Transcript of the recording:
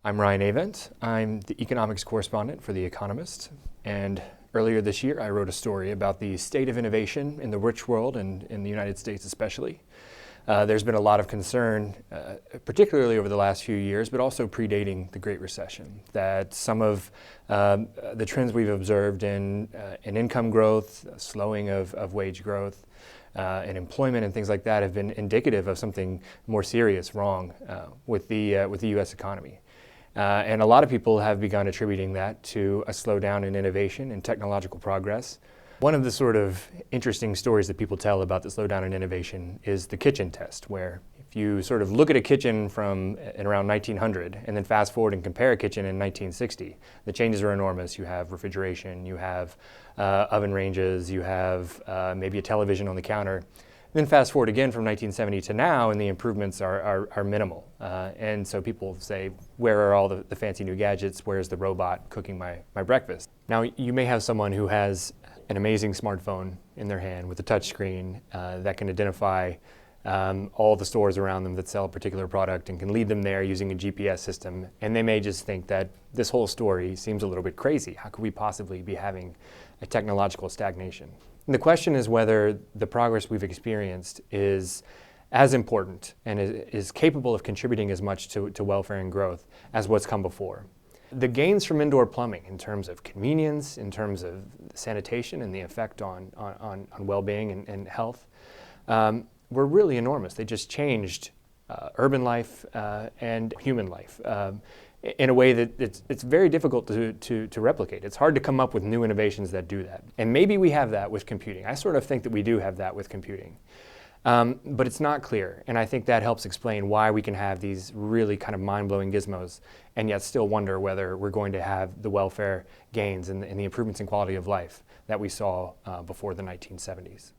I'm Ryan Avent. I'm the economics correspondent for The Economist, and earlier this year I wrote a story about the state of innovation in the rich world and in the United States especially. There's been a lot of concern, particularly over the last few years, but also predating the Great Recession, that some of the trends we've observed in income growth, slowing of wage growth, and employment and things like that have been indicative of something more serious wrong with the U.S. economy. And a lot of people have begun attributing that to a slowdown in innovation and technological progress. One of the sort of interesting stories that people tell about the slowdown in innovation is the kitchen test, where if you sort of look at a kitchen from around 1900 and then fast forward and compare a kitchen in 1960, the changes are enormous. You have refrigeration, you have oven ranges, you have maybe a television on the counter. Then fast forward again from 1970 to now, and the improvements are minimal. And so people say, where are all the fancy new gadgets? Where's the robot cooking my breakfast? Now, you may have someone who has an amazing smartphone in their hand with a touch screen that can identify all the stores around them that sell a particular product and can lead them there using a GPS system. And they may just think that this whole story seems a little bit crazy. How could we possibly be having a technological stagnation? And the question is whether the progress we've experienced is as important and is capable of contributing as much to welfare and growth as what's come before. The gains from indoor plumbing in terms of convenience, in terms of sanitation and the effect on well-being and health were really enormous. They just changed urban life and human life in a way that it's very difficult to replicate. It's hard to come up with new innovations that do that. And maybe we have that with computing. I sort of think that we do have that with computing. But it's not clear, and I think that helps explain why we can have these really kind of mind-blowing gizmos and yet still wonder whether we're going to have the welfare gains and the improvements in quality of life that we saw before the 1970s.